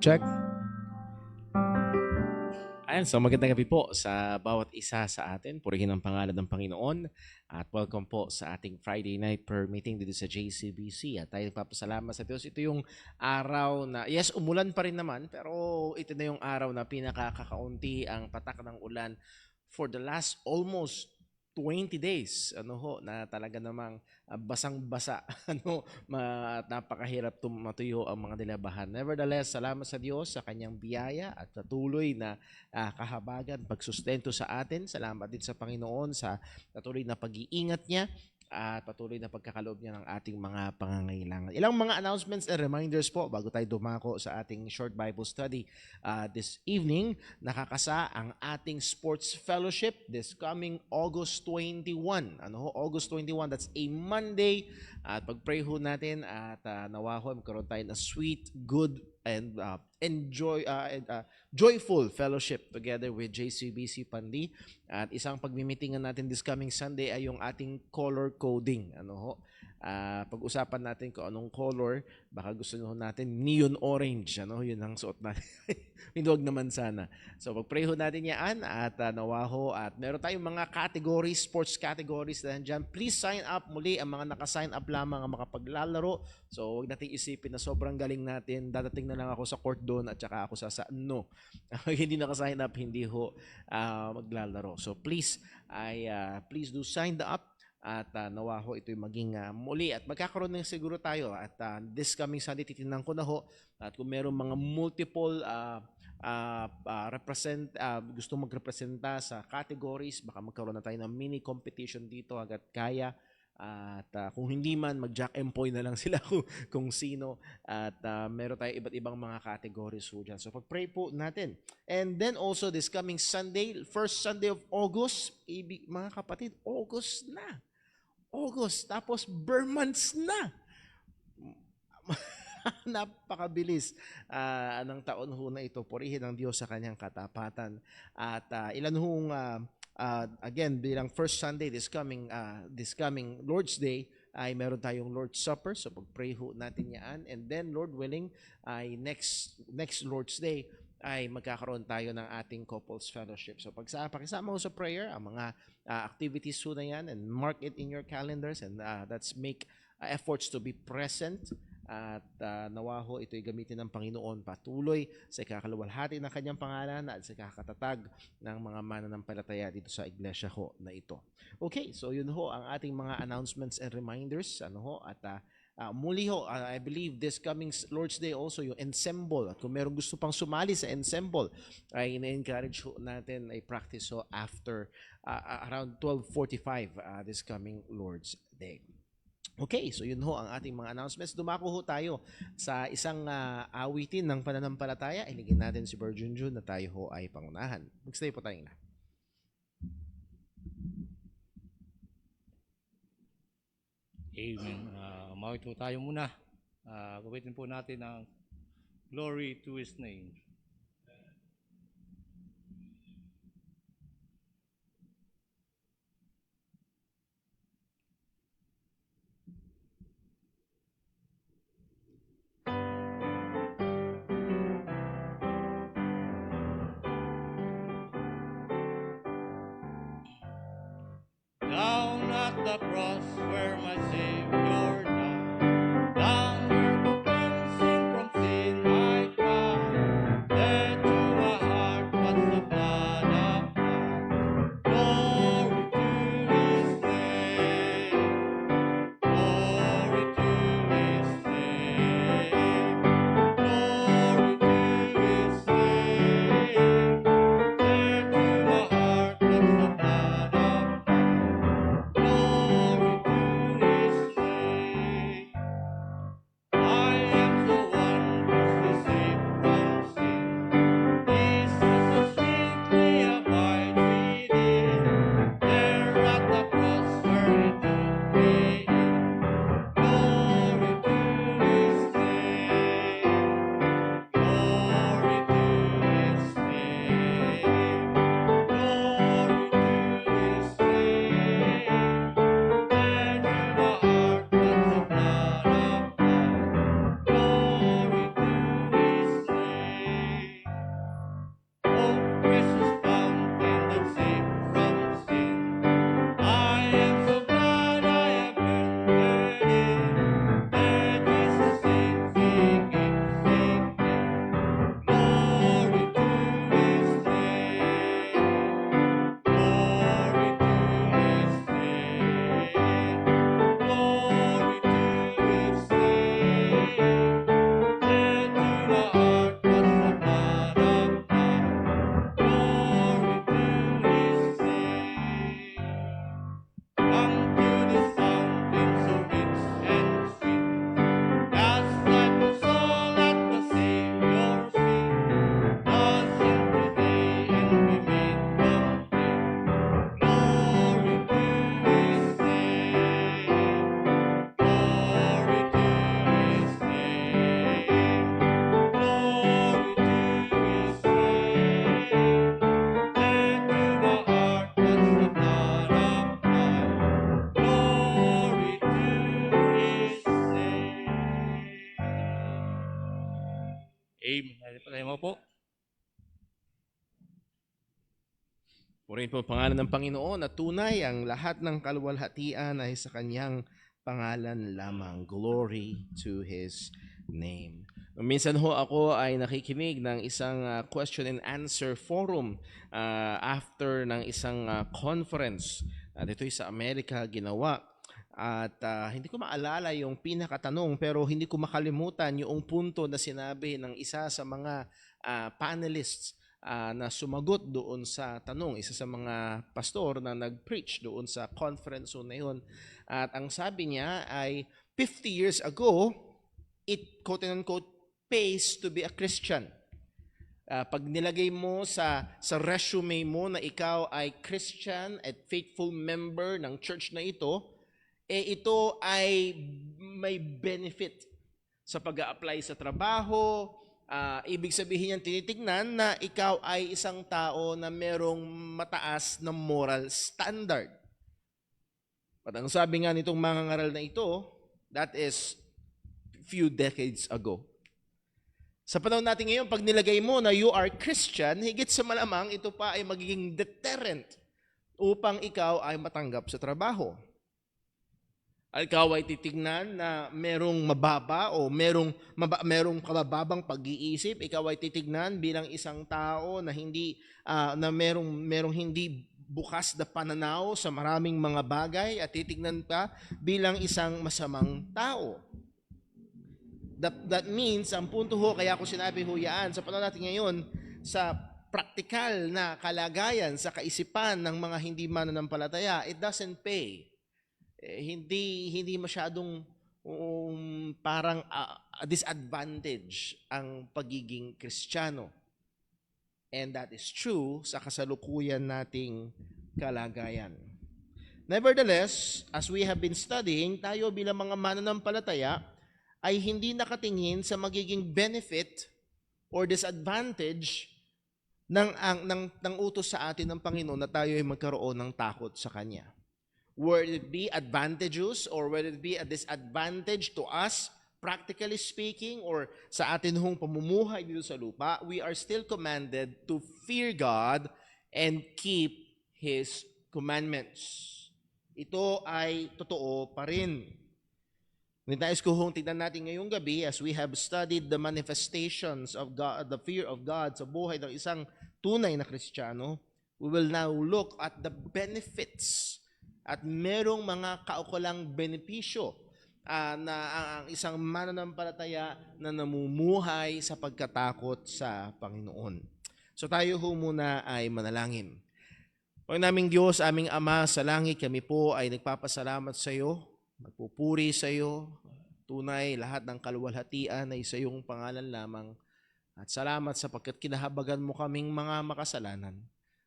Check. Ayan, so magandang gabi po sa bawat isa sa atin. Purihin ang pangalan ng Panginoon at welcome po sa ating Friday night prayer meeting dito sa JCBC. At tayo nagpapasalamat sa Diyos. Ito yung araw na, yes, umulan pa rin naman, pero ito na yung araw na pinakakakaunti ang patak ng ulan for the last almost 20 days, na talaga namang basang-basa, napakahirap matuyo ang mga nilabahan. Nevertheless, salamat sa Diyos sa kanyang biyaya at patuloy na kahabagan, pagsustento sa atin. Salamat din sa Panginoon sa patuloy na pag-iingat niya at patuloy na pagkakaloob niya ng ating mga pangangailangan. Ilang mga announcements and reminders po bago tayo dumako sa ating short Bible study this evening. Nakakasa ang ating sports fellowship this coming August 21. August 21, that's a Monday. At pag-pray ho natin at nawa ho, magkaroon tayo na sweet, good, and joyful fellowship together with JCBC Pandi. At isang pagmimitingan natin this coming Sunday ay yung ating color coding. Pag-usapan natin kung anong color, baka gusto nyo natin neon orange, yun ang suot natin. Hindi naman sana. So pag-pray ho natin yan at nawa ho, at meron tayong mga categories, sports categories na dyan. Please sign up muli ang mga naka-sign up lamang ang makapaglalaro. So huwag natin isipin na sobrang galing natin. Dadating na lang ako sa court doon at saka ako sa no. Hindi naka-sign up, hindi ho maglalaro. So please do sign up. At nawa ho ito'y maging muli at magkakaroon ng siguro tayo at this coming Sunday titingnan ko na ho at kung meron mga multiple gusto magrepresenta sa categories, baka magkaroon na tayo ng mini competition dito hanggat kaya. At kung hindi man, mag-jack and Poy na lang sila kung sino. At meron tayo iba't ibang mga categories po dyan. So pag-pray po natin. And then also this coming Sunday, first Sunday of August, mga kapatid, August na. August, tapos months na. Napakabilis ng taon ho na ito. Purihin ang Diyos sa kanyang katapatan. At ilan hong again bilang first Sunday this coming Lord's Day ay meron tayong Lord's Supper. So pag-pray ho natin yan. And then Lord willing ay next Lord's Day ay magkakaroon tayo ng ating couples fellowship. So pakisama ho sa prayer ang mga activities ho na yan and mark it in your calendars and let's make efforts to be present at nawa ho ito'y gamitin ng Panginoon patuloy sa ikakaluwalhati ng kanyang pangalan at sa ikakatatag ng mga mananampalataya dito sa iglesia ho na ito. Okay, so yun ho ang ating mga announcements and reminders muli ho, I believe this coming Lord's Day also yung ensemble. At kung meron gusto pang sumali sa ensemble, ay ina-encourage ho natin ay practice ho after around 12:45 this coming Lord's Day. Okay, so yun ho ang ating mga announcements. Dumako ho tayo sa isang awitin ng pananampalataya. Iligin natin si Bro Junjun na tayo ho ay pangunahan. Mag-stay po tayong lahat. Amen. Umawit po tayo muna. Gawitin po natin ang glory to His name. Down at the cross where my Savior died, down where the cleansing from sin I cried, there to my heart was the blood applied. Glory to His name, glory to His name, glory to His name. There to my heart was the blood applied. Glory to His name. Purihin po ang pangalan ng Panginoon at tunay ang lahat ng kaluwalhatian ay sa kanyang pangalan lamang. Glory to His name. Minsan ho ako ay nakikinig ng isang question and answer forum after ng isang conference. At ito'y sa Amerika ginawa. At hindi ko maalala yung pinakatanong pero hindi ko makalimutan yung punto na sinabi ng isa sa mga panelists na sumagot doon sa tanong, isa sa mga pastor na nag-preach doon sa conference na yun. At ang sabi niya ay 50 years ago, it quote-unquote pays to be a Christian. Pag nilagay mo sa resume mo na ikaw ay Christian at faithful member ng church na ito ay may benefit sa pag-a-apply sa trabaho. Ibig sabihin niyan tinitingnan na ikaw ay isang tao na merong mataas na moral standard. At ang sabi nga nitong mangangaral na ito, that is few decades ago. Sa panahon natin ngayon, pag nilagay mo na you are Christian, higit sa malamang ito pa ay magiging deterrent upang ikaw ay matanggap sa trabaho. Ikaw ay titignan na merong mababa o merong kabababang pag-iisip. Ikaw ay titignan bilang isang tao na merong hindi bukas na pananaw sa maraming mga bagay at titignan ka bilang isang masamang tao. That means, ang punto ho, kaya ko sinabi ho yan, sa panahon natin ngayon, sa praktikal na kalagayan, sa kaisipan ng mga hindi mananampalataya, it doesn't pay. Hindi masyadong parang disadvantage ang pagiging Kristiyano. And that is true sa kasalukuyan nating kalagayan. Nevertheless, as we have been studying, tayo bilang mga mananampalataya ay hindi nakatingin sa magiging benefit or disadvantage ng utos sa atin ng Panginoon na tayo ay magkaroon ng takot sa Kanya. Whether it be advantageous or whether it be a disadvantage to us, practically speaking, or sa atin hong pamumuhay dito sa lupa, we are still commanded to fear God and keep His commandments. Ito ay totoo pa rin. Nais ko hong tignan natin ngayong gabi as we have studied the manifestations of God, the fear of God sa buhay ng isang tunay na Kristiyano. We will now look at the benefits at merong mga kaukulang benepisyo na ang isang mananampalataya na namumuhay sa pagkatakot sa Panginoon. So tayo ho muna ay manalangin. Panginoon naming Diyos, aming Ama sa langit, kami po ay nagpapasalamat sa iyo, nagpupuri sa iyo, tunay lahat ng kaluwalhatian ay sa iyong pangalan lamang. At salamat sapagkat kinahabagan mo kaming mga makasalanan.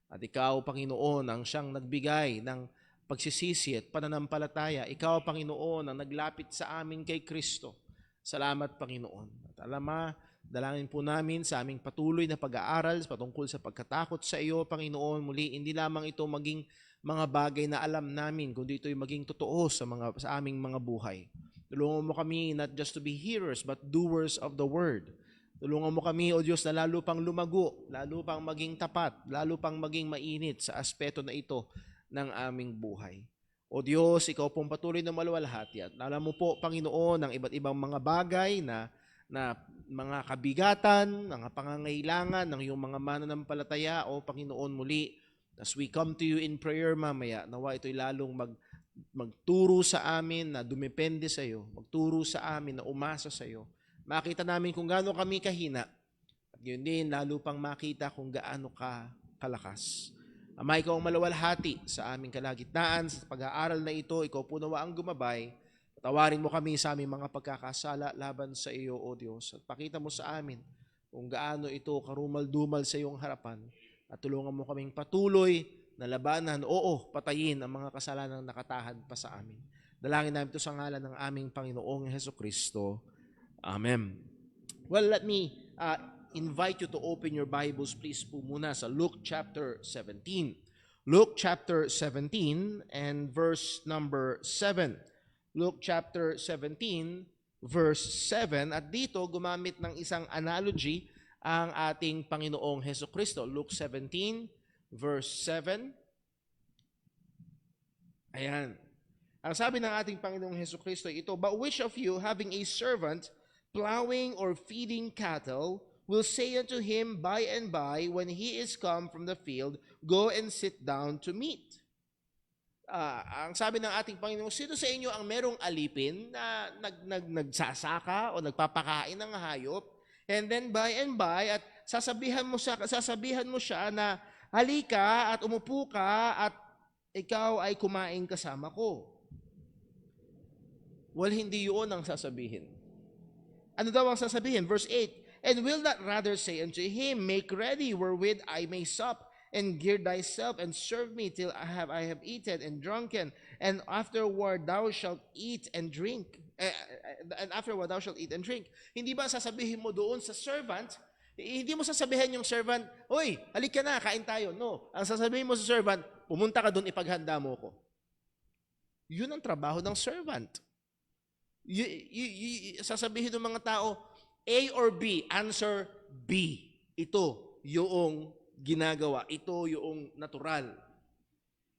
At ikaw, Panginoon, ang siyang nagbigay ng pagsisisi at pananampalataya. Ikaw, Panginoon, ang naglapit sa amin kay Kristo. Salamat, Panginoon. At dalangin po namin sa aming patuloy na pag-aaral patungkol sa pagkatakot sa iyo, Panginoon. Muli, hindi lamang ito maging mga bagay na alam namin, kundi ito'y maging totoo sa aming mga buhay. Tulungan mo kami not just to be hearers, but doers of the word. Tulungan mo kami, O Diyos, na lalo pang lumago, lalo pang maging tapat, lalo pang maging mainit sa aspeto na ito ng aming buhay. O Diyos, ikaw pong patuloy na maluwalhati at alam mo po, Panginoon, ang iba't ibang mga bagay na mga kabigatan, mga pangangailangan ng iyong mga mananampalataya. O Panginoon, muli, as we come to you in prayer mamaya, nawa ito'y lalong magturo sa amin na dumepende sa iyo, magturo sa amin na umasa sa iyo. Makita namin kung gaano kami kahina at yun din, lalo pang makita kung gaano ka kalakas. Ama, ikaw ang maluwalhati sa aming kalagitnaan. Sa pag-aaral na ito, ikaw po nawa ang gumabay. Patawarin mo kami sa aming mga pagkakasala laban sa iyo, O Diyos. At pakita mo sa amin kung gaano ito karumal-dumal sa iyong harapan. At tulungan mo kaming patuloy na labanan, patayin ang mga kasalanang nakatahad pa sa amin. Dalangin namin ito sa ngalan ng aming Panginoong Hesukristo. Amen. Well, let me invite you to open your Bibles, please po muna sa Luke chapter 17. Luke chapter 17 and verse number 7. Luke chapter 17, verse 7. At dito, gumamit ng isang analogy ang ating Panginoong Hesukristo. Luke 17, verse 7. Ayan. Ang sabi ng ating Panginoong Hesukristo ay ito, "But which of you, having a servant plowing or feeding cattle, will say unto him by and by, when he is come from the field, go and sit down to meat?" Ang sabi ng ating Panginoon, sino sa inyo ang merong alipin na nagsasaka o nagpapakain ng hayop, and then by and by, at sasabihan mo siya na, halika at umupo ka at ikaw ay kumain kasama ko. Well, hindi yun ang sasabihin. Ano daw ang sasabihin? Verse 8, "And will not rather say unto him, make ready wherewith I may sup, and gird thyself, and serve me till I have eaten and drunken, and afterward thou shalt eat and drink." And afterward thou shalt eat and drink. Hindi ba sasabihin mo doon sa servant, hindi mo sasabihin yung servant, "Oy, halika na, kain tayo." No. Ang sasabihin mo sa servant, "Pumunta ka doon, ipaghanda mo ko." Yun ang trabaho ng servant. Sasabihin ng mga tao, A or B, answer B. Ito yung ginagawa. Ito yung natural.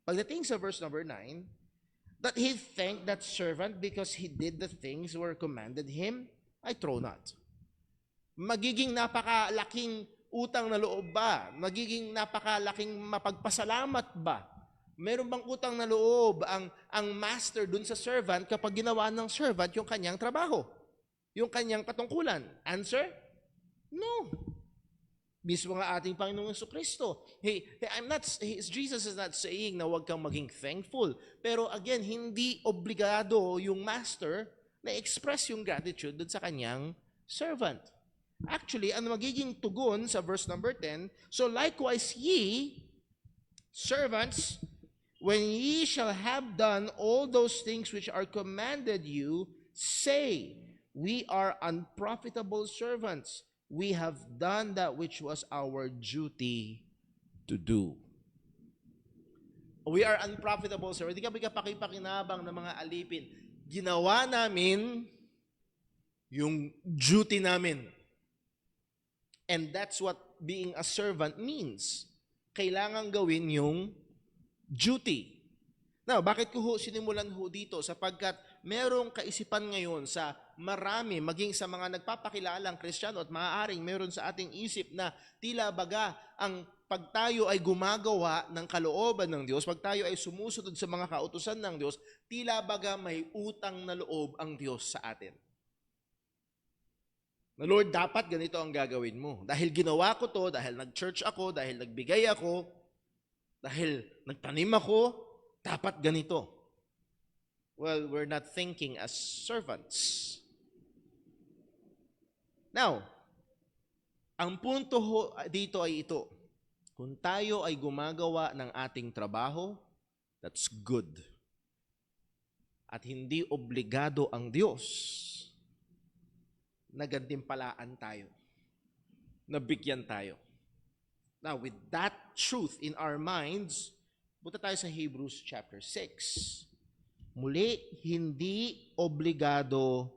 Pagdating sa verse number 9, "That he thanked that servant because he did the things were commanded him, I trow not." Magiging napakalaking utang na loob ba? Magiging napakalaking mapagpasalamat ba? Meron bang utang na loob ang master dun sa servant kapag ginawa ng servant yung kanyang trabaho? Yung kanyang patungkulan? Answer? No. Mismo nga ating Panginoong Jesucristo. Jesus is not saying na huwag kang maging thankful. Pero again, hindi obligado yung master na express yung gratitude dun sa kanyang servant. Actually, ang magiging tugon sa verse number 10, "So likewise ye, servants, when ye shall have done all those things which are commanded you, say, we are unprofitable servants. We have done that which was our duty to do." We are unprofitable servants. Hindi kami kapakipakinabang ng mga alipin. Ginawa namin yung duty namin. And that's what being a servant means. Kailangan gawin yung duty. Now, bakit ko sinimulan dito? Sapagkat merong kaisipan ngayon sa marami, maging sa mga nagpapakilalang Kristiyano, at maaaring meron sa ating isip na tila baga ang pag tayo ay gumagawa ng kalooban ng Diyos, pag tayo ay sumusunod sa mga kautusan ng Diyos, tila baga may utang na loob ang Diyos sa atin. Na, "Lord, dapat ganito ang gagawin mo. Dahil ginawa ko to, dahil nag-church ako, dahil nagbigay ako, dahil nagtanim ako, dapat ganito." Well, we're not thinking as servants. Now, ang punto dito ay ito. Kung tayo ay gumagawa ng ating trabaho, that's good. At hindi obligado ang Diyos na gantimpalaan tayo, na bigyan tayo. Now, with that truth in our minds, punta tayo sa Hebrews chapter 6. Muli, hindi obligado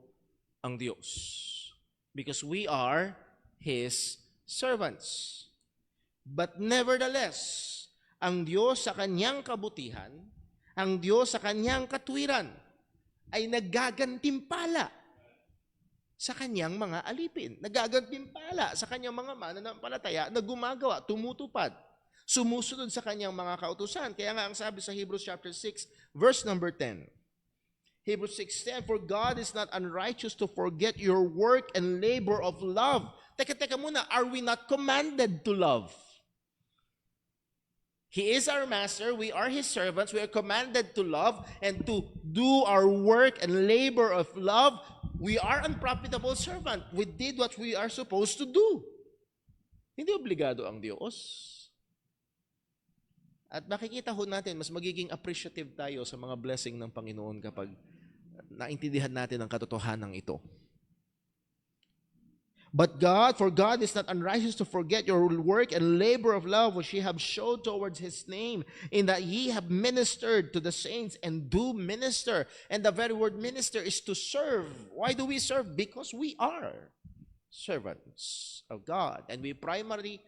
ang Diyos. Because we are His servants. But nevertheless, ang Diyos sa kanyang kabutihan, ang Diyos sa kanyang katwiran, ay nagagantimpala sa kanyang mga alipin. Nagagantimpala sa kanyang mga mananampalataya na gumagawa, tumutupad, sumusunod sa kanyang mga kautusan. Kaya nga ang sabi sa Hebrews chapter 6, verse number 10. Hebrews 6:10, "For God is not unrighteous to forget your work and labor of love." Teka muna, are we not commanded to love? He is our master, we are His servants, we are commanded to love and to do our work and labor of love. We are unprofitable servant. We did what we are supposed to do. Hindi obligado ang Diyos. At makikita ho natin, mas magiging appreciative tayo sa mga blessing ng Panginoon kapag naintindihan natin ang katotohanan ito. "But God, for God is not unrighteous to forget your work and labor of love which ye have showed towards His name, in that ye have ministered to the saints and do minister." And the very word minister is to serve. Why do we serve? Because we are servants of God. And we primarily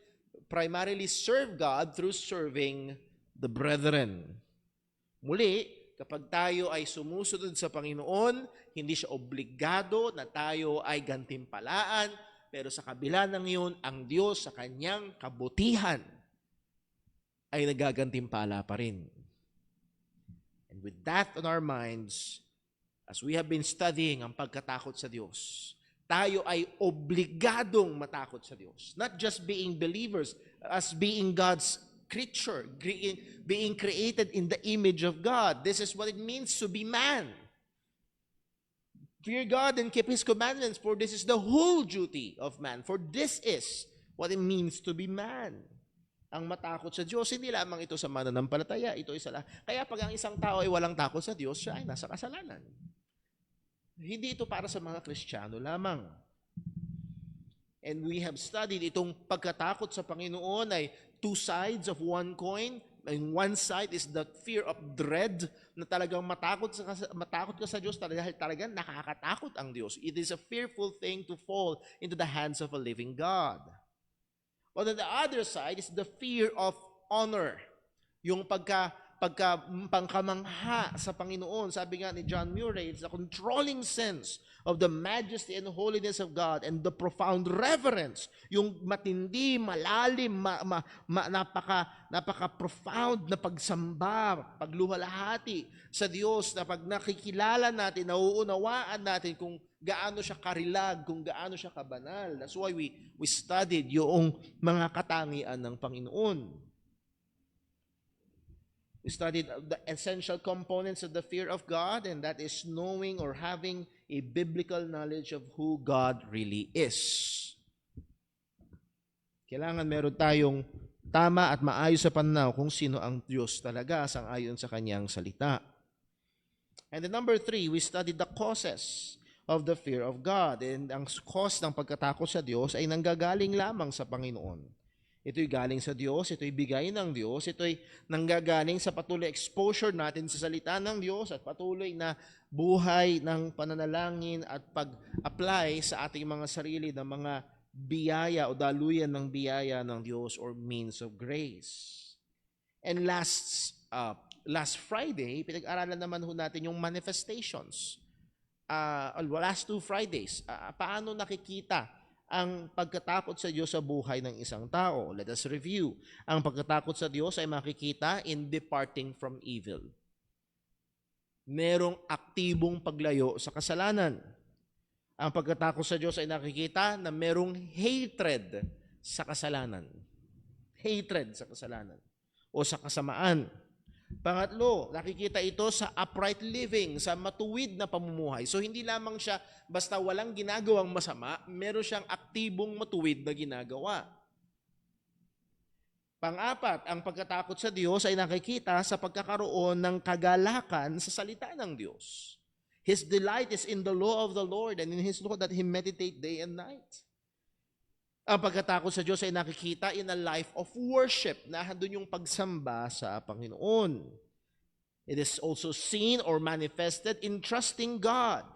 primarily serve God through serving the brethren. Muli, kapag tayo ay sumusunod sa Panginoon, hindi siya obligado na tayo ay gantimpalaan, pero sa kabila ng iyon, ang Diyos sa kanyang kabutihan ay nagagantimpala pa rin. And with that on our minds, as we have been studying ang pagkatakot sa Diyos, tayo ay obligadong matakot sa Diyos. Not just being believers, as being God's creature, being created in the image of God. This is what it means to be man. Fear God and keep His commandments, for this is the whole duty of man. For this is what it means to be man. Ang matakot sa Diyos, hindi lamang ito sa mananampalataya, ito isa lang. Kaya pag ang isang tao ay walang takot sa Diyos, siya ay nasa kasalanan. Hindi ito para sa mga Kristiyano lamang. And we have studied itong pagkatakot sa Panginoon ay two sides of one coin. And one side is the fear of dread, na talagang matakot ka sa Diyos dahil talagang nakakatakot ang Diyos. It is a fearful thing to fall into the hands of a living God. But on the other side is the fear of honor. Yung pangkamangha sa Panginoon. Sabi nga ni John Murray, it's a controlling sense of the majesty and holiness of God and the profound reverence. Yung matindi, malalim, napaka-profound na pagsamba, pagluhalhati sa Diyos, na pag nakikilala natin, nauunawaan natin kung gaano siya karilag, kung gaano siya kabanal. That's why we studied yung mga katangian ng Panginoon. We studied the essential components of the fear of God, and that is knowing or having a biblical knowledge of who God really is. Kailangan meron tayong tama at maayos sa pananaw kung sino ang Diyos talaga sang-ayon sa kanyang salita. And then number 3, we studied the causes of the fear of God. And ang cause ng pagkatakot sa Diyos ay nanggagaling lamang sa Panginoon. Ito'y galing sa Diyos, ito'y bigay ng Diyos, ito'y nanggagaling sa patuloy exposure natin sa salita ng Diyos at patuloy na buhay ng pananalangin at pag-apply sa ating mga sarili ng mga biyaya o daluyan ng biyaya ng Diyos or means of grace. And last Friday, pinag-aralan naman ho natin yung manifestations. Last 2 Fridays, paano nakikita ang pagkatakot sa Diyos sa buhay ng isang tao. Let us review. Ang pagkatakot sa Diyos ay makikita in departing from evil. Merong aktibong paglayo sa kasalanan. Ang pagkatakot sa Diyos ay nakikita na merong hatred sa kasalanan. Hatred sa kasalanan o sa kasamaan. Pangatlo, nakikita ito sa upright living, sa matuwid na pamumuhay. So hindi lamang siya basta walang ginagawang masama, meron siyang aktibong matuwid na ginagawa. Pang-apat, ang pagkatakot sa Diyos ay nakikita sa pagkakaroon ng kagalakan sa salita ng Diyos. His delight is in the law of the Lord, and in His law that He meditate day and night. Ang pagkatakot sa Diyos ay nakikita in a life of worship, na handun yung pagsamba sa Panginoon. It is also seen or manifested in trusting God.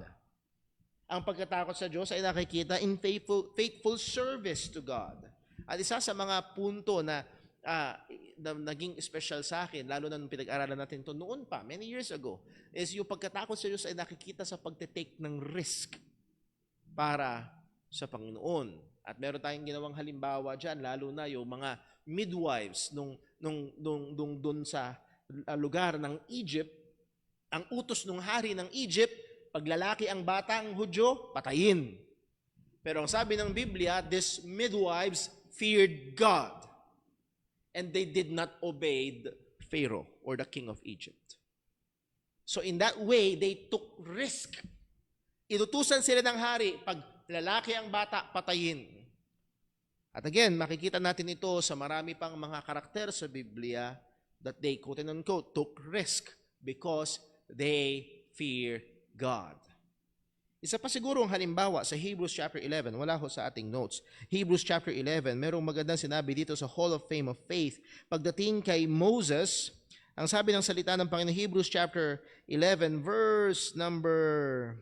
Ang pagkatakot sa Diyos ay nakikita in faithful service to God. At isa sa mga punto na naging special sa akin, lalo na nung pinag-aralan natin ito noon pa, many years ago, is yung pagkatakot sa Diyos ay nakikita sa pagte-take ng risk para sa Panginoon. At meron tayong ginawang halimbawa dyan, lalo na yung mga midwives nung dun sa lugar ng Egypt. Ang utos ng hari ng Egypt, pag lalaki ang bata ang Hudyo, patayin. Pero ang sabi ng Biblia, these midwives feared God. And they did not obey Pharaoh or the king of Egypt. So in that way, they took risk. Inutusan sila ng hari, pag lalaki ang bata, patayin. At again, makikita natin ito sa marami pang mga karakter sa Biblia that they, quote and unquote, took risk because they fear God. Isa pa siguro ang halimbawa sa Hebrews chapter 11, wala ho sa ating notes. Hebrews chapter 11, merong magandang sinabi dito sa Hall of Fame of Faith. Pagdating kay Moses, ang sabi ng salita ng Panginoon, Hebrews chapter 11, verse number...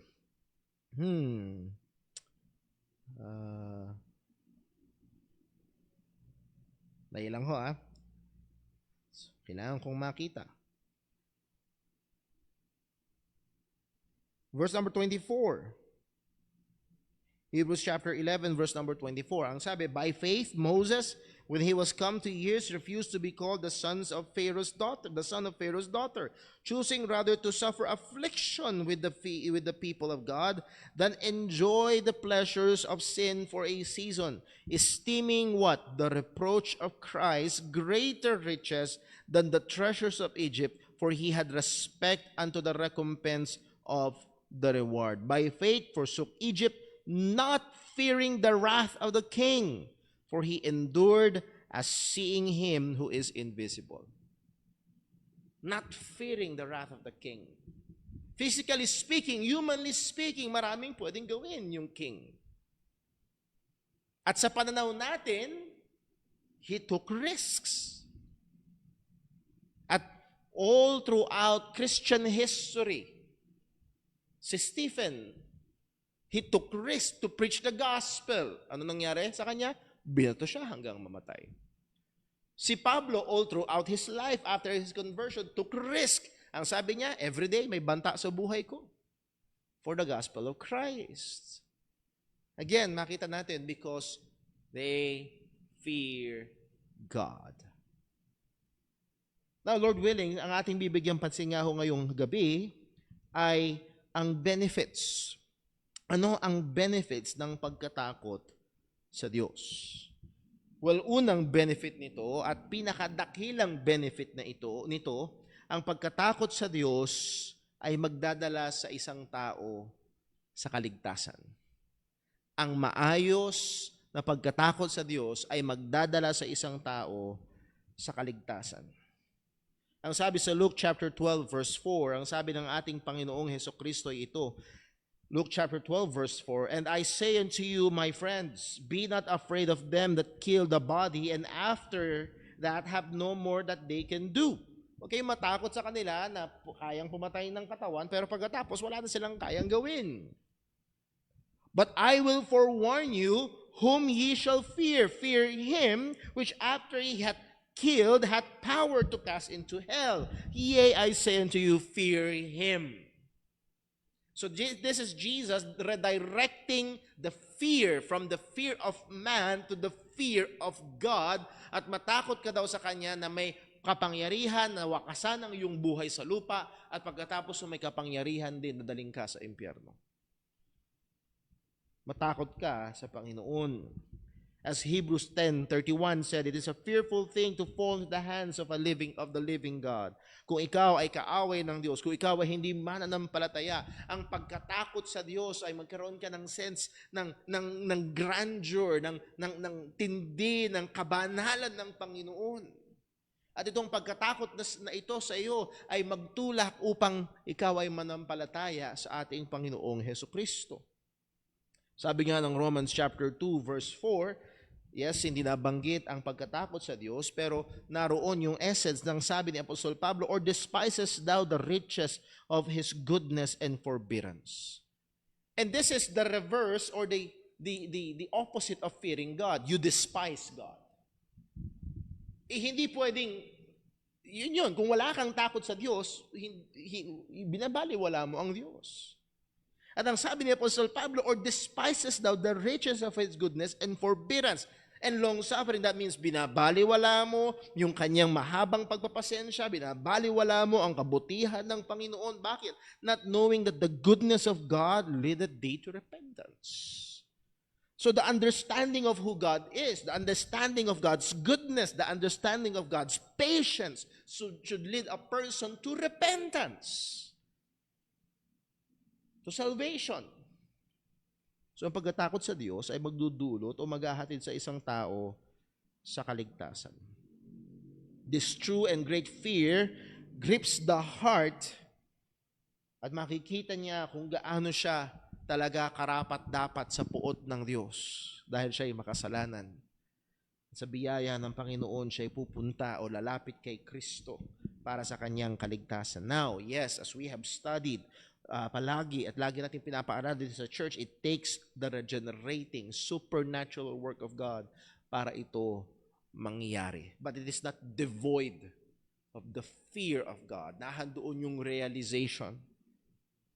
Dahil lang ho, kailangan kong makita. Verse number 24. Hebrews chapter 11, verse number 24. Ang sabi, by faith, Moses, when he was come to years, refused to be called the son of Pharaoh's daughter, choosing rather to suffer affliction with the people of God than enjoy the pleasures of sin for a season, esteeming what? The reproach of Christ greater riches than the treasures of Egypt, for he had respect unto the recompense of the reward. By faith forsook Egypt, not fearing the wrath of the king, for he endured as seeing him who is invisible. Not fearing the wrath of the king. Physically speaking, humanly speaking, maraming pwedeng gawin yung king. At sa pananaw natin, he took risks. At all throughout Christian history, si Stephen, he took risk to preach the gospel. Ano nangyari sa kanya? Binato siya hanggang mamatay. Si Pablo, all throughout his life, after his conversion, took risk. Ang sabi niya, every day may banta sa buhay ko for the gospel of Christ. Again, makita natin because they fear God. Now, Lord willing, ang ating bibigyan pansin nga ho ngayong gabi ay ang benefits. Ano ang benefits ng pagkatakot sa Diyos? Well, unang benefit nito at pinakadakilang benefit nito, ang pagkatakot sa Diyos ay magdadala sa isang tao sa kaligtasan. Ang maayos na pagkatakot sa Diyos ay magdadala sa isang tao sa kaligtasan. Ang sabi sa Luke chapter 12 verse 4, ang sabi ng ating Panginoong Hesukristo ay ito, Luke chapter 12 verse 4, and I say unto you, my friends, be not afraid of them that kill the body, and after that have no more that they can do. Okay, matakot sa kanila na kayang pumatay ng katawan, pero pagkatapos wala na silang kayang gawin. But I will forewarn you whom ye shall fear. Fear him which after he hath killed hath power to cast into hell. Yea, I say unto you, fear him. So this is Jesus redirecting the fear from the fear of man to the fear of God, at matakot ka daw sa Kanya na may kapangyarihan na wakasan ang iyong buhay sa lupa, at pagkatapos may kapangyarihan din na daling ka sa impyerno. Matakot ka sa Panginoon. As Hebrews 10:31 said, it is a fearful thing to fall into the hands of the living God. Kung ikaw ay kaaway ng Diyos, kung ikaw ay hindi mananampalataya, ang pagkatakot sa Diyos ay magkaroon ka ng sense ng grandeur, ng tindi, ng kabanalan ng Panginoon. At itong pagkatakot na ito sa iyo ay magtulak upang ikaw ay manampalataya sa ating Panginoong Hesukristo. Sabi nga ng Romans chapter 2 verse 4, yes, hindi nabanggit ang pagkatakot sa Diyos, pero naroon yung essence ng sabi ni Apostol Pablo, or despisest thou the riches of His goodness and forbearance. And this is the reverse or the opposite of fearing God. You despise God. Hindi pwedeng, yun, kung wala kang takot sa Diyos, binabaliwala mo ang Diyos. At ang sabi ni Apostle Pablo, or despises thou the riches of His goodness and forbearance. And long-suffering, that means binabaliwala mo yung kanyang mahabang pagpapasensya, binabaliwala mo ang kabutihan ng Panginoon. Bakit? Not knowing that the goodness of God leadeth thee to repentance. So the understanding of who God is, the understanding of God's goodness, the understanding of God's patience should lead a person to repentance, to salvation. So ang pagkatakot sa Diyos ay magdudulot o maghahatid sa isang tao sa kaligtasan. This true and great fear grips the heart, at makikita niya kung gaano siya talaga karapat-dapat sa puot ng Diyos dahil siya ay makasalanan. Sa biyaya ng Panginoon, siya ay pupunta o lalapit kay Kristo para sa kanyang kaligtasan. Now, yes, as we have studied palagi at lagi natin pinapaaral dito sa church, it takes the regenerating, supernatural work of God para ito mangyayari. But it is not devoid of the fear of God. Nahandoon yung realization.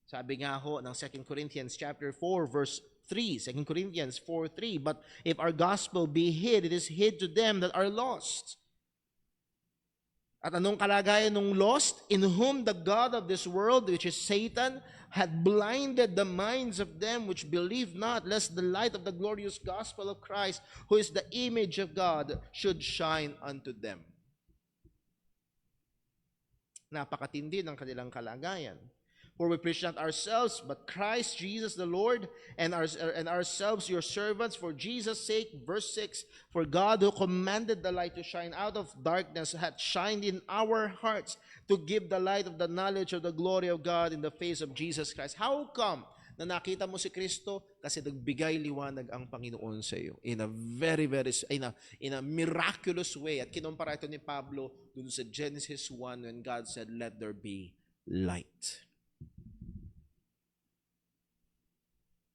Sabi nga ho ng 2 Corinthians chapter 4 verse 3, 2 Corinthians 4:3, but if our gospel be hid, it is hid to them that are lost. At anong kalagayan ng lost? In whom the God of this world, which is Satan, had blinded the minds of them which believe not, lest the light of the glorious gospel of Christ, who is the image of God, should shine unto them. Napakatindi ng kanilang kalagayan. For we preach not ourselves, but Christ Jesus the Lord, and ourselves your servants for Jesus' sake. Verse 6, for God who commanded the light to shine out of darkness hath shined in our hearts to give the light of the knowledge of the glory of God in the face of Jesus Christ. How come na nakita mo si Kristo? Kasi nagbigay liwanag ang Panginoon sa iyo in a in a miraculous way. At kinumpara ito ni Pablo dun sa Genesis 1 when God said, let there be light.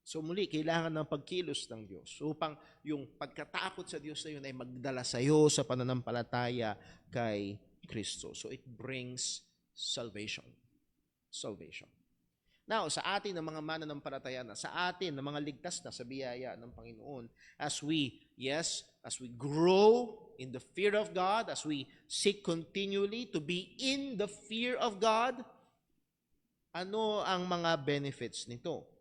So muli, kailangan ng pagkilos ng Diyos upang yung pagkatakot sa Diyos na yun ay magdala sa iyo sa pananampalataya kay Kristo. So it brings salvation. Salvation. Now, sa atin ng mga mananampalataya na, sa atin ng mga ligtas na sa biyaya ng Panginoon, as we grow in the fear of God, as we seek continually to be in the fear of God, ano ang mga benefits nito?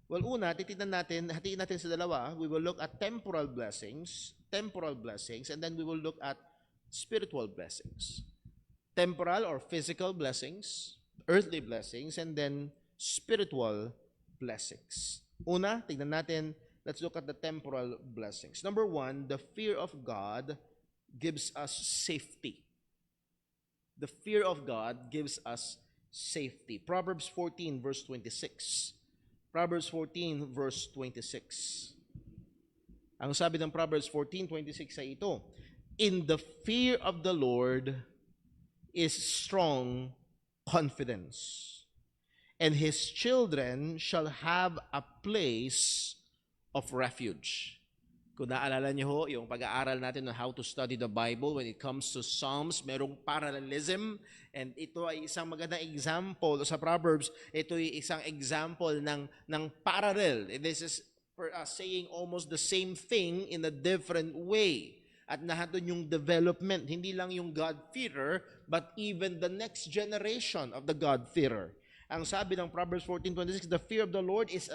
Well, una, hatiin natin sa dalawa. We will look at temporal blessings, and then we will look at spiritual blessings. Temporal or physical blessings, earthly blessings, and then spiritual blessings. Una, tignan natin, let's look at the temporal blessings. Number 1, the fear of God gives us safety. The fear of God gives us safety. Proverbs 14, verse 26. Proverbs 14, verse 26. Ang sabi ng Proverbs 14:26 ay ito, in the fear of the Lord is strong confidence, and his children shall have a place of refuge. Kung naalala niyo ho, yung pag-aaral natin on how to study the Bible when it comes to Psalms, merong parallelism, and ito ay isang magandang example sa Proverbs. Ito ay isang example ng parallel. This is saying almost the same thing in a different way. At nahatun yung development, hindi lang yung God-fearer, but even the next generation of the God-fearer. Ang sabi ng Proverbs 14:26, the fear of the Lord is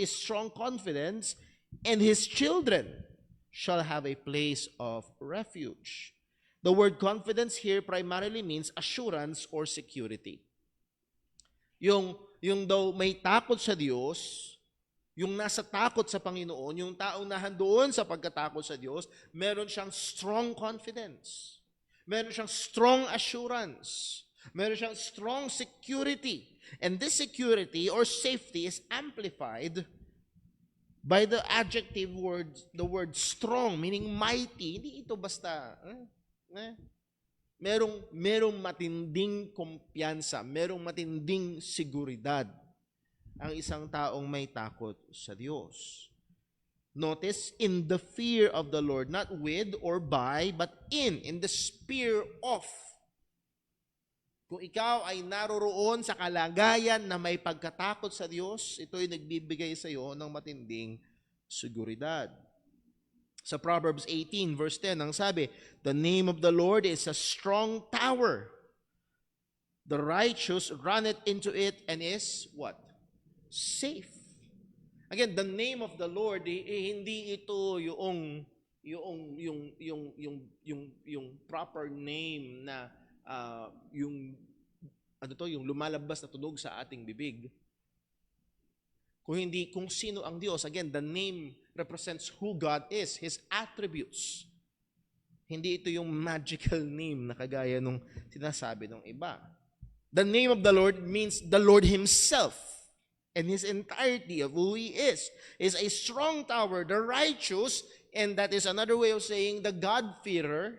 strong confidence, and his children shall have a place of refuge. The word confidence here primarily means assurance or security. Yung daw may takot sa Diyos, yung nasa takot sa Panginoon, yung taong nahandoon sa pagkatakot sa Diyos, meron siyang strong confidence. Meron siyang strong assurance. Meron siyang strong security. And this security or safety is amplified by the adjective word, the word strong, meaning mighty. Hindi ito basta, merong matinding kumpiyansa, merong matinding seguridad ang isang taong may takot sa Diyos. Notice, in the fear of the Lord, not with or by, but in the sphere of. Kung ikaw ay naroroon sa kalagayan na may pagkatakot sa Diyos, ito ay nagbibigay sa iyo ng matinding seguridad. Sa Proverbs 18, verse 10, ang sabi, the name of the Lord is a strong tower. The righteous runneth into it and is what? Safe. Again, the name of the Lord, hindi ito yung proper name na yung lumalabas na tunog sa ating bibig. Kung sino ang Diyos, again, the name represents who God is, His attributes. Hindi ito yung magical name na kagaya nung sinasabi ng iba. The name of the Lord means the Lord Himself and His entirety of who He is a strong tower, the righteous, and that is another way of saying the God-fearer,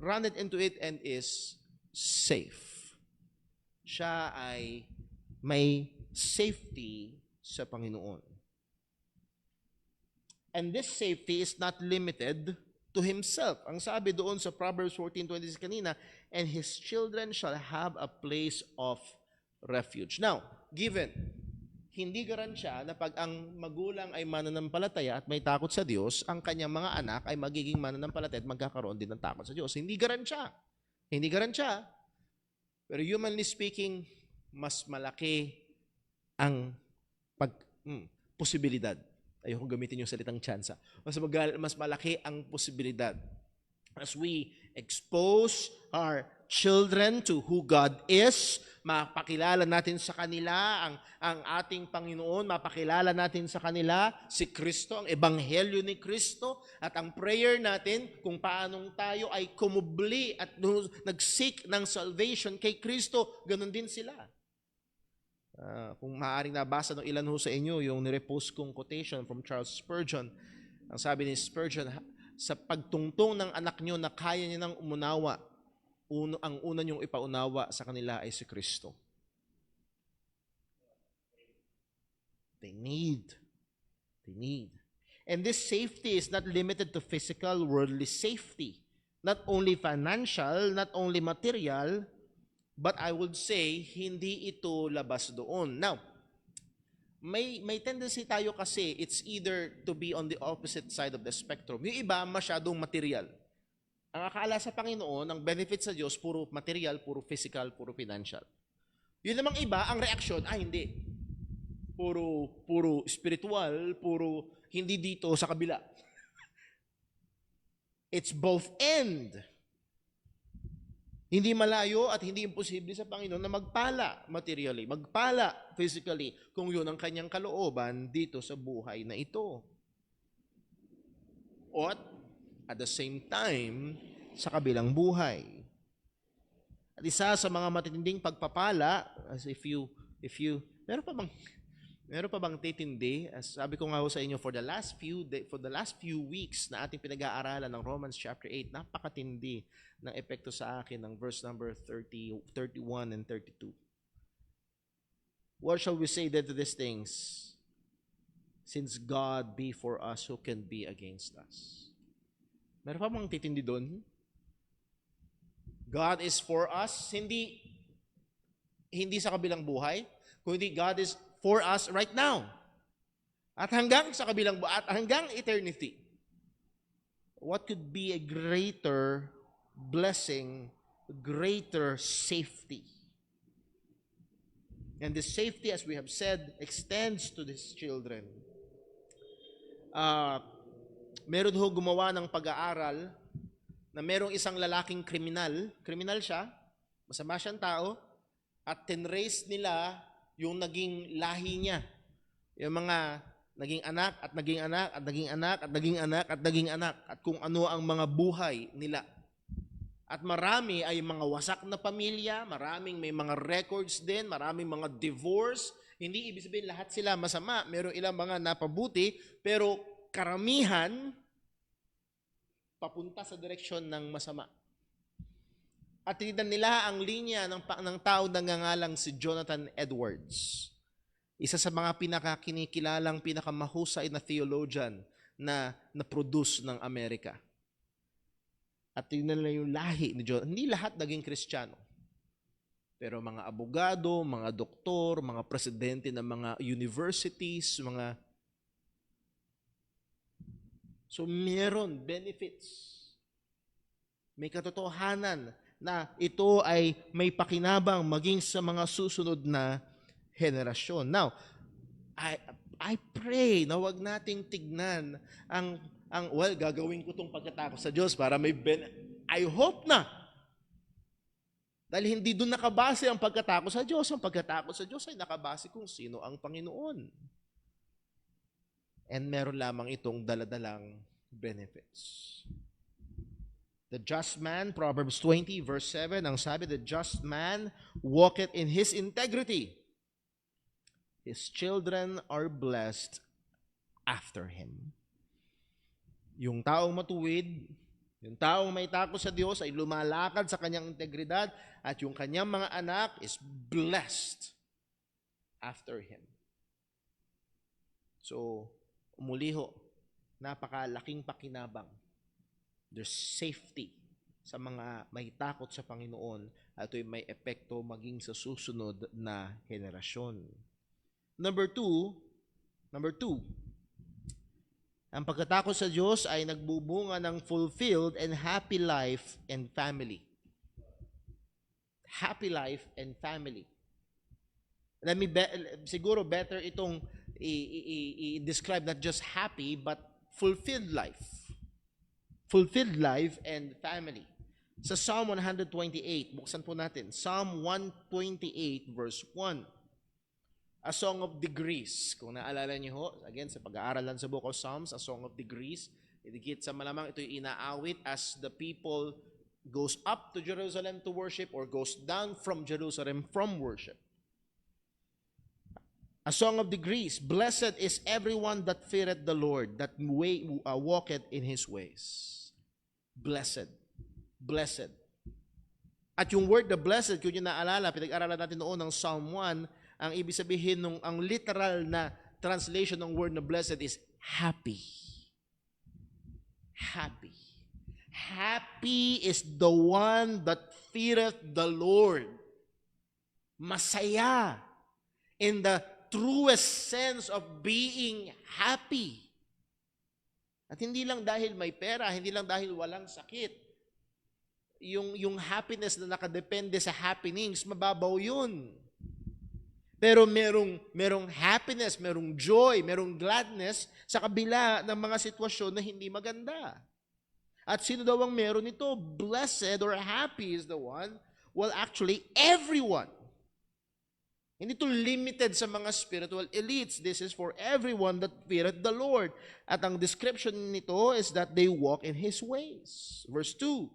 runneth into it and is safe. Siya ay may safety sa Panginoon. And this safety is not limited to himself. Ang sabi doon sa Proverbs 14:26 kanina, and his children shall have a place of refuge. Now, given, hindi garansya na pag ang magulang ay mananampalataya at may takot sa Diyos, ang kanyang mga anak ay magiging mananampalataya at magkakaroon din ng takot sa Diyos. Hindi garansya. Hindi garansya. Pero humanly speaking, mas malaki ang posibilidad. Ayoko gamitin yung salitang tsansa. Mas malaki ang posibilidad. As we expose our children to who God is, mapakilala natin sa kanila ang ating Panginoon, mapakilala natin sa kanila si Kristo, ang Ebanghelyo ni Kristo, at ang prayer natin kung paanong tayo ay kumubli at nag-seek ng salvation kay Kristo, ganun din sila. Kung maaaring nabasa ng ilan ho sa inyo, yung nirepost kong quotation from Charles Spurgeon, ang sabi ni Spurgeon, sa pagtungtong ng anak nyo na kaya niya nang umunawa, ang una niyong ipaunawa sa kanila ay si Kristo. They need. And this safety is not limited to physical, worldly safety. Not only financial, not only material, but I would say, hindi ito labas doon. Now, may tendency tayo kasi, it's either to be on the opposite side of the spectrum. Yung iba, masyadong material. Ang akala sa Panginoon, ang benefit sa Diyos, puro material, puro physical, puro financial. Yun namang iba, ang reaksyon, hindi. Puro spiritual, puro hindi dito sa kabila. It's both and. Hindi malayo at hindi imposible sa Panginoon na magpala materially, magpala physically, kung yun ang kanyang kalooban dito sa buhay na ito. At the same time, sa kabilang buhay. At isa sa mga matitinding pagpapala, as if you, meron pa bang titindi? As sabi ko nga ho sa inyo, for the last few weeks na ating pinag-aaralan ng Romans chapter 8, napakatindi ng epekto sa akin ng verse number 30, 31 and 32. What shall we say then to these things? Since God be for us, who can be against us? Meron pa bang titindi doon? God is for us, hindi sa kabilang buhay, kundi God is for us right now. At hanggang sa kabilang buhay, at hanggang eternity. What could be a greater blessing, greater safety? And this safety, as we have said, extends to these children. Meron ho gumawa ng pag-aaral na merong isang lalaking kriminal siya, masama siyang tao, at tinrace nila yung naging lahi niya. Yung mga naging anak at naging anak at naging anak at naging anak at naging anak at kung ano ang mga buhay nila. At marami ay mga wasak na pamilya, maraming may mga records din, maraming mga divorce. Hindi ibig sabihin lahat sila masama, meron ilang mga napabuti, pero karamihan papunta sa direksyon ng masama. At tinignan nila ang linya ng tao na nangangalang si Jonathan Edwards. Isa sa mga pinakakinikilalang, pinakamahusay na theologian na produce ng Amerika. At tingnan nila yung lahi ni Jonathan. Hindi lahat naging Kristiyano. Pero mga abogado, mga doktor, mga presidente ng mga universities, So meron benefits. May katotohanan na ito ay may pakinabang maging sa mga susunod na henerasyon. Now, I pray na wag nating tignan gagawin ko itong pagkatakot sa Diyos para may I hope na. Dahil hindi doon nakabase ang pagkatakot sa Diyos. Ang pagkatakot sa Diyos ay nakabase kung sino ang Panginoon. And meron lamang itong daladalang benefits. The just man, Proverbs 20 verse 7, ang sabi, the just man walketh in his integrity. His children are blessed after him. Yung taong matuwid, yung taong may takot sa Diyos ay lumalakad sa kanyang integridad at yung kanyang mga anak is blessed after him. So, umuliho, napakalaking pakinabang There's safety sa mga may takot sa Panginoon at ito'y may epekto maging sa susunod na henerasyon. Number two, ang pagkatakot sa Diyos ay nagbubunga ng fulfilled and happy life and family. Happy life and family. Siguro better itong i-describe not just happy but fulfilled life. Fulfilled life and family. Sa Psalm 128, buksan po natin. Psalm 128 verse 1. A Song of Degrees. Kung naalala niyo ho, again, sa pag-aaralan sa Book of Psalms, A Song of Degrees, idikit sa malamang ito'y inaawit as the people goes up to Jerusalem to worship or goes down from Jerusalem from worship. A Song of Degrees. Blessed is everyone that feareth the Lord, that walketh in His ways. Blessed. Blessed. At yung word the blessed, kung yun naalala, pinag-aralan natin noon ng Psalm 1, ang ibig sabihin ang literal na translation ng word na blessed is happy. Happy. Happy is the one that feareth the Lord. Masaya in the truest sense of being happy. At hindi lang dahil may pera, hindi lang dahil walang sakit. Yung happiness na nakadepende sa happenings, mababaw yun. Pero merong happiness, merong joy, merong gladness sa kabila ng mga sitwasyon na hindi maganda. At sino daw ang meron ito? Blessed or happy is the one. Well, actually, everyone. Hindi ito limited sa mga spiritual elites. This is for everyone that feareth the Lord. At ang description nito is that they walk in His ways. Verse 2.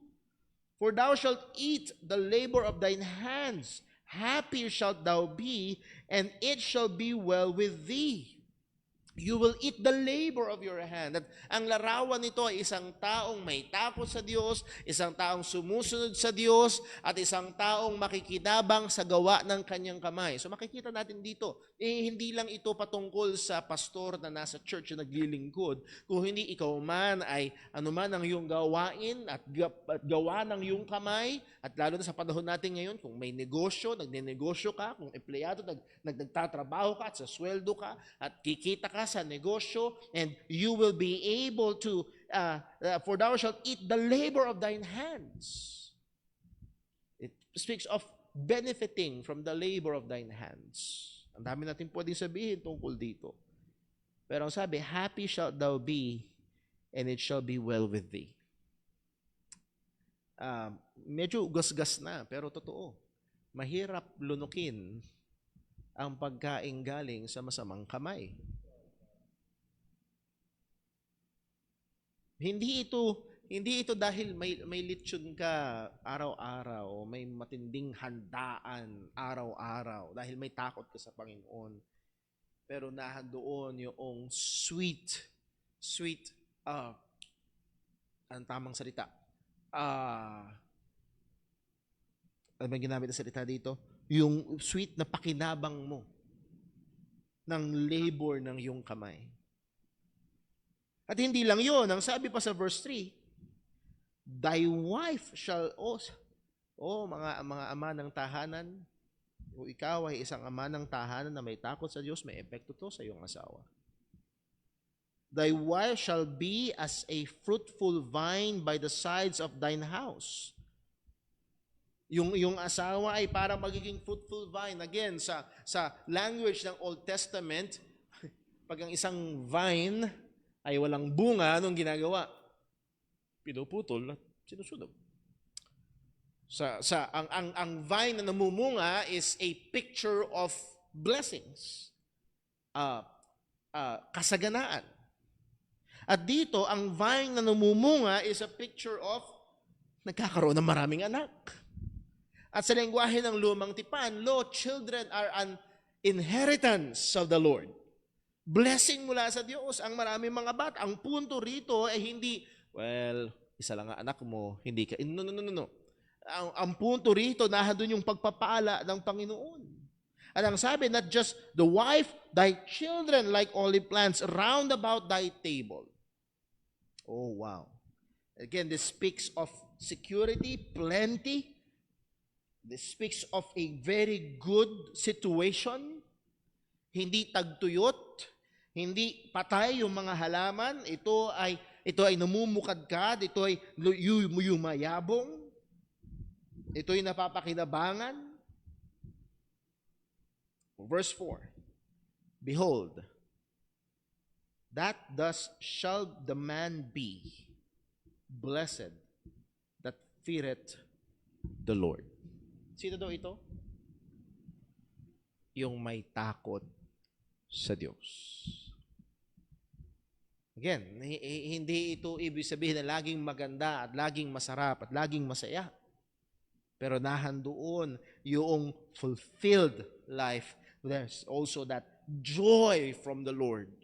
For thou shalt eat the labor of thine hands. Happy shalt thou be, and it shall be well with thee. You will eat the labor of your hand. At ang larawan nito ay isang taong may takot sa Diyos, isang taong sumusunod sa Diyos, at isang taong makikinabang sa gawa ng kanyang kamay. So makikita natin dito, hindi lang ito patungkol sa pastor na nasa church na naglilingkod, kung hindi ikaw man ay anuman ang iyong gawain at gawa ng iyong kamay, at lalo na sa panahon natin ngayon, kung may negosyo, nagnenegosyo ka, kung empleyado, nagtatrabaho ka at sa sweldo ka, at kikita ka sa negosyo, and you will be able to, for thou shalt eat the labor of thine hands. It speaks of benefiting from the labor of thine hands. Ang dami natin pwedeng sabihin tungkol dito. Pero ang sabi, happy shalt thou be, and it shall be well with thee. Medyo gasgas na, pero totoo. Mahirap lunukin ang pagkain galing sa masamang kamay. Hindi ito dahil may lechon ka araw-araw o may matinding handaan araw-araw dahil may takot ka sa Panginoon. Pero nahandoon yung sweet, ang tamang salita. Ano ba ginamit na salita dito? Yung sweet na pakinabang mo ng labor ng iyong kamay. At hindi lang yun, ang sabi pa sa verse 3, thy wife shall also, mga ama ng tahanan, o ikaw ay isang ama ng tahanan na may takot sa Diyos, may epekto to sa iyong asawa. Thy wife shall be as a fruitful vine by the sides of thine house. Yung asawa ay para magiging fruitful vine. Again, sa language ng Old Testament, pag ang isang vine ay walang bunga, anong ginagawa? Pinuputol at sinusunog. Ang vine na namumunga is a picture of blessings. Kasaganaan. At dito, ang vine na namumunga is a picture of nagkakaroon ng maraming anak. At sa lengguwahe ng lumang tipan, children are an inheritance of the Lord. Blessing mula sa Diyos ang maraming mga bata. Ang punto rito ay hindi, isa lang ang anak mo, hindi ka. No. Ang punto rito, nahadun yung pagpapala ng Panginoon. At ang sabi, not just the wife, thy children like olive plants round about thy table. Oh, wow. Again, this speaks of security, plenty. This speaks of a very good situation. Hindi tagtuyot, hindi patay yung mga halaman. Ito ay namumukadkad, ito ay yumayabong. Ito ay napapakinabangan. Verse 4. Behold, that thus shall the man be, blessed that feareth the Lord. Sino daw ito? Yung may takot sa Diyos. Again, hindi ito ibig sabihin na laging maganda at laging masarap at laging masaya. Pero nahandoon yung fulfilled life. There's also that joy from the Lord.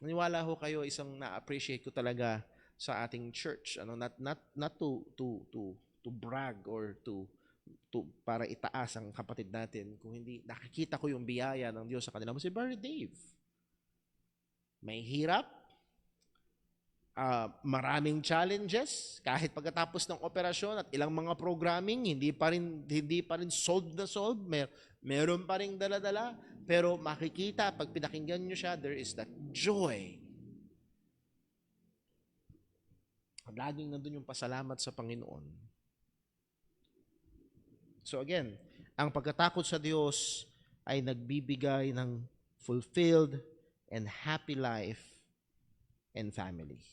Naniwala ho kayo, isang na-appreciate ko talaga sa ating church. Not to brag or to para itaas ang kapatid natin, kung hindi nakikita ko yung biyaya ng Diyos sa kanila. Si Brother Dave, may hirap, maraming challenges, kahit pagkatapos ng operasyon at ilang mga programming, hindi pa rin solved na solved, meron pa rin dala-dala, pero makikita, pag pinakinggan nyo siya, there is that joy. Laging nandun yung pasalamat sa Panginoon. So again, ang pagkatakot sa Diyos ay nagbibigay ng fulfilled and happy life and family.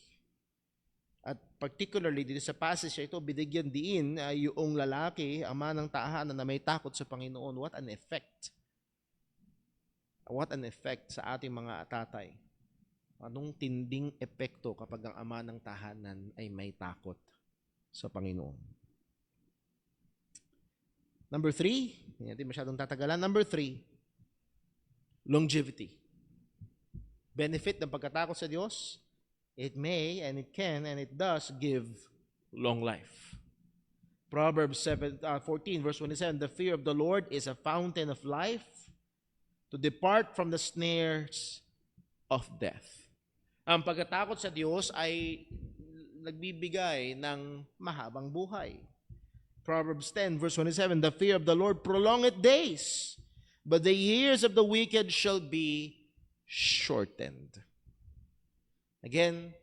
At particularly dito sa passage ito, binigyan din yung lalaki, ama ng tahanan na may takot sa Panginoon. What an effect. What an effect sa ating mga tatay. Anong tinding epekto kapag ang ama ng tahanan ay may takot sa Panginoon. Number 3, hindi masyadong tatagalan. Number 3, longevity. Benefit ng pagkatakot sa Diyos, it may, and it can, and it does give long life. Proverbs 14, verse 27, the fear of the Lord is a fountain of life, to depart from the snares of death. Ang pagkatakot sa Diyos ay nagbibigay ng mahabang buhay. Proverbs 10, verse 27, the fear of the Lord prolongeth days, but the years of the wicked shall be shortened. Again,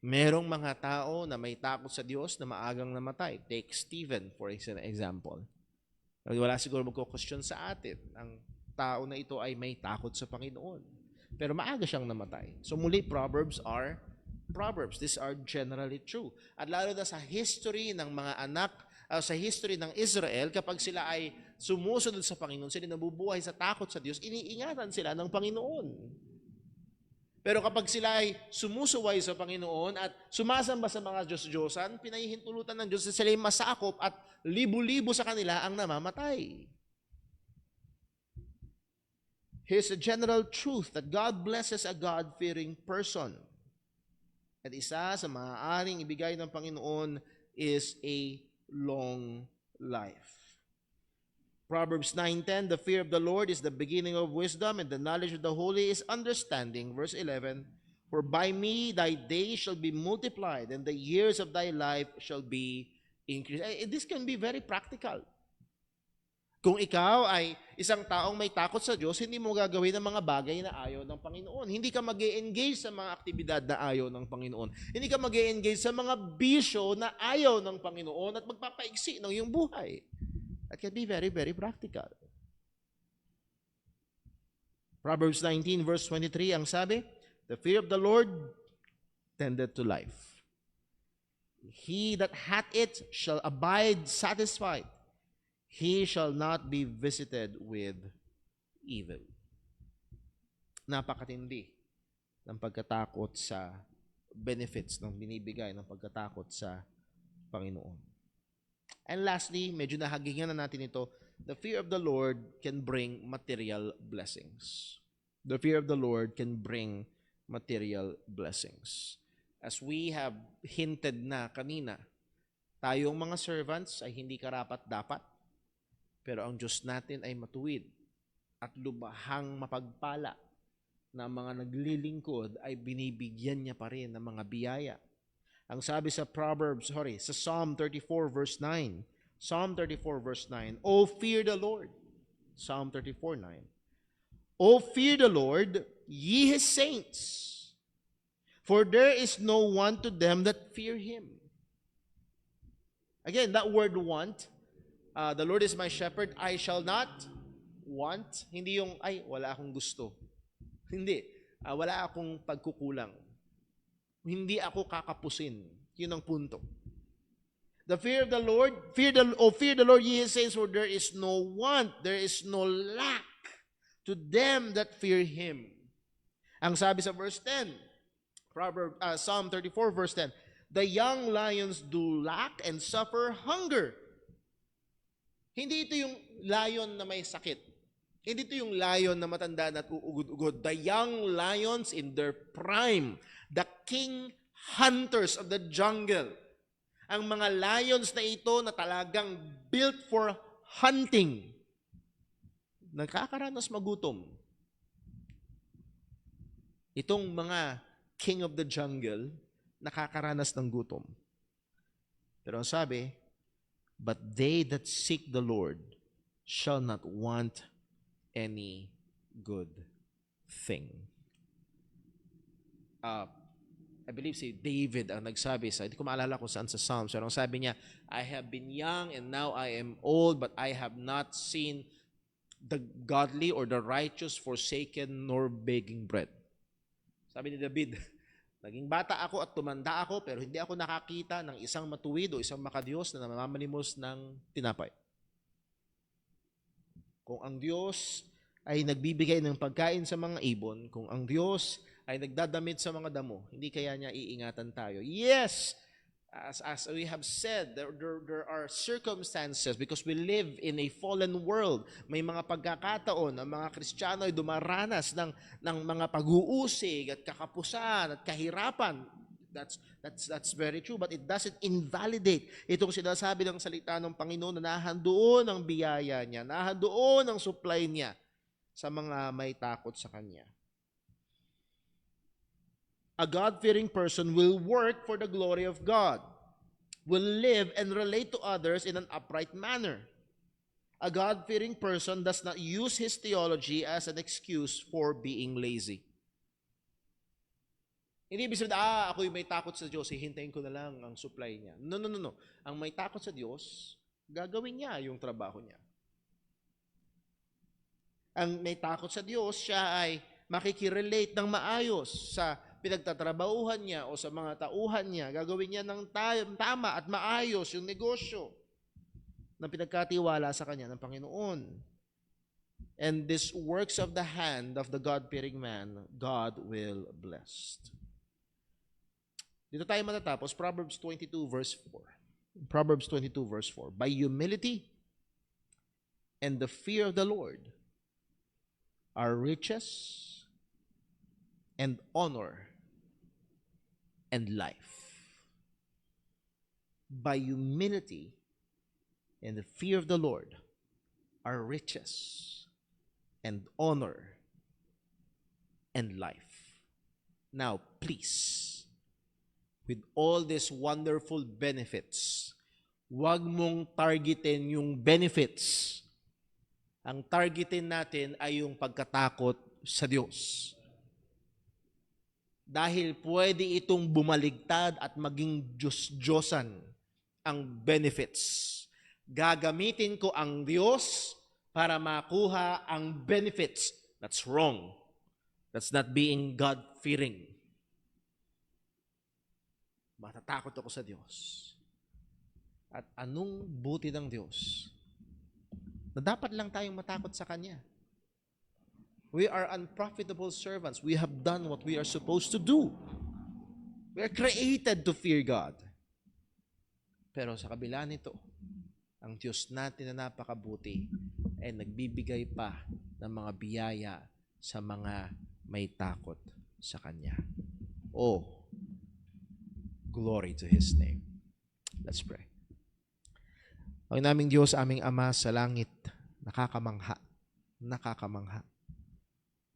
merong mga tao na may takot sa Diyos na maagang namatay. Take Stephen, for example. Wala siguro magko-question sa atin. Ang tao na ito ay may takot sa Panginoon. Pero maaga siyang namatay. So muli, Proverbs. These are generally true. At lalo na sa history ng mga anak, sa history ng Israel, kapag sila ay sumusunod sa Panginoon, sila nabubuhay sa takot sa Diyos, iniingatan sila ng Panginoon. Pero kapag sila ay sumusuway sa Panginoon at sumasamba sa mga Diyos-Diyosan, pinahihintulutan ng Diyos na sila ay masakop at libu-libo sa kanila ang namamatay. Here's a general truth that God blesses a God-fearing person. At isa sa maaaring ibigay ng Panginoon is a long life. Proverbs 9:10, the fear of the Lord is the beginning of wisdom, and the knowledge of the holy is understanding. Verse 11, for by me thy days shall be multiplied, and the years of thy life shall be increased. This can be very practical. Kung ikaw ay isang taong may takot sa Diyos, hindi mo gagawin ang mga bagay na ayaw ng Panginoon. Hindi ka mag-e-engage sa mga aktibidad na ayaw ng Panginoon. Hindi ka mag-e-engage sa mga bisyo na ayaw ng Panginoon at magpapaigsi ng iyong buhay. That can be very, very practical. Proverbs 19, verse 23, ang sabi, the fear of the Lord tendeth to life. He that hath it shall abide satisfied. He shall not be visited with evil. Napakatindi ng pagkatakot sa benefits ng binibigay ng pagkatakot sa Panginoon. And lastly, medyo nahagingan na natin ito, the fear of the Lord can bring material blessings. The fear of the Lord can bring material blessings. As we have hinted na kanina, tayong mga servants ay hindi karapat-dapat. Pero ang Diyos natin ay matuwid at lubhang mapagpala. na ang mga naglilingkod ay binibigyan niya pa rin ng mga biyaya. Ang sabi sa sa Psalm 34 verse 9. Psalm 34 verse 9. O fear the Lord. Psalm 34 9. O fear the Lord, ye his saints, for there is no want to them that fear him. Again, that word want, the Lord is my shepherd, I shall not want. Hindi yung, ay, wala akong gusto. Hindi. Wala akong pagkukulang. Hindi ako kakapusin. Yun ang punto. The fear of the Lord, fear the Lord, ye his saints, for there is no want, there is no lack to them that fear him. Ang sabi sa verse 10, Psalm 34 verse 10, the young lions do lack and suffer hunger. Hindi ito yung lion na may sakit. Hindi ito yung lion na matanda na at uugod-ugod. The young lions in their prime, the king hunters of the jungle. Ang mga lions na ito na talagang built for hunting, nagkakaranas magutom. Itong mga king of the jungle, nakakaranas ng gutom. Pero ang sabi, but they that seek the Lord shall not want any good thing. I believe si David ang nagsabi hindi ko maalala kung saan sa Psalms, pero ang sabi niya, I have been young and now I am old, but I have not seen the godly or the righteous forsaken nor begging bread. Sabi ni David, naging bata ako at tumanda ako, pero hindi ako nakakita ng isang matuwid o isang makadiyos na namamalimos ng tinapay. Kung ang Diyos ay nagbibigay ng pagkain sa mga ibon, kung ang Diyos ay nagdadamit sa mga damo, hindi kaya niya iingatan tayo? Yes, as we have said, there are circumstances because we live in a fallen world. May mga pagkakataon ang mga Kristiyano ay dumaranas ng mga pag-uusig at kakapusan at kahirapan. That's very true, but it doesn't invalidate itong sinasabi ng salita ng Panginoon na nahandoon ang biyaya niya, nahandoon ang supply niya sa mga may takot sa Kanya. A God-fearing person will work for the glory of God, will live and relate to others in an upright manner. A God-fearing person does not use his theology as an excuse for being lazy. Hindi ibig sabihin, ako'y may takot sa Diyos, hihintayin ko na lang ang supply niya. No. Ang may takot sa Diyos, gagawin niya yung trabaho niya. Ang may takot sa Diyos, siya ay makikirelate ng maayos sa pinagtatrabahuhan niya o sa mga tauhan niya. Gagawin niya ng tama at maayos yung negosyo na pinagkatiwala sa kanya ng Panginoon. And this works of the hand of the God-fearing man, God will bless. Dito tayo matatapos, Proverbs 22 verse 4. Proverbs 22 verse 4. By humility and the fear of the Lord are riches and honor and life. By humility and the fear of the Lord are riches and honor and life. Now, please, with all these wonderful benefits, huwag mong targetin yung benefits. Ang targetin natin ay yung pagkatakot sa Diyos. Dahil pwede itong bumaligtad at maging Diyos-Diyosan ang benefits. Gagamitin ko ang Diyos para makuha ang benefits. That's wrong. That's not being God-fearing. Matatakot ako sa Diyos. At anong buti ng Diyos? Na dapat lang tayong matakot sa Kanya. We are unprofitable servants. We have done what we are supposed to do. We are created to fear God. Pero sa kabila nito, ang Diyos natin na napakabuti ay nagbibigay pa ng mga biyaya sa mga may takot sa Kanya. Oh, glory to His name. Let's pray. Ang naming Diyos, aming Ama sa langit, nakakamangha.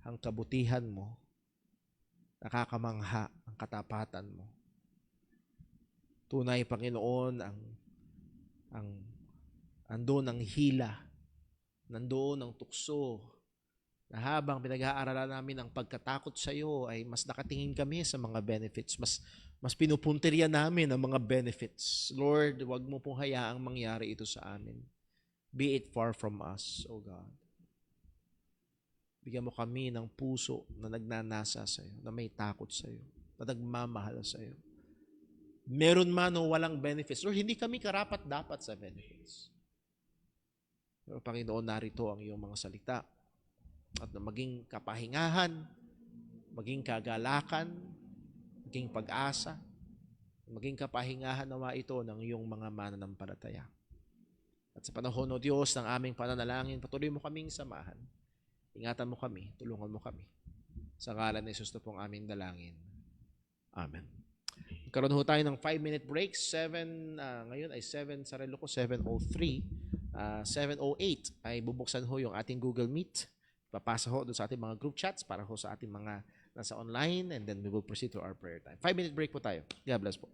Ang kabutihan mo, Nakakamangha ang katapatan mo. Tunay, Panginoon, ang nandoon ang hila, nandoon ang tukso, na habang pinag-aaralan namin ang pagkatakot sa iyo ay mas nakatingin kami sa mga benefits, mas pinupuntirya namin ang mga benefits. Lord, wag mo pong hayaang mangyari ito sa amin. Be it far from us, O God. Bigyan mo kami ng puso na nagnanasa sa iyo, na may takot sa iyo, na nagmamahal sa iyo. Meron man o walang benefits, Lord, hindi kami karapat-dapat sa benefits. Pero Panginoon, narito ang iyong mga salita at na maging kapahingahan, maging kagalakan, maging pag-asa, maging kapahingahan nawa ito ng iyong mga mananampalataya. At sa panahon, O Diyos, ng aming pananalangin, patuloy mo kaming samahan. Ingatan mo kami, tulungan mo kami. Sa ngalan ni Jesus na pong aming dalangin. Amen. Karoon ho tayo ng 5-minute break. Ngayon ay 7, sa relo ko, 7:03. 7:08 ay bubuksan ho yung ating Google Meet. Papasa ho doon sa ating mga group chats para ho sa ating mga nasa online, and then we will proceed to our prayer time. 5-minute break po tayo. God bless po.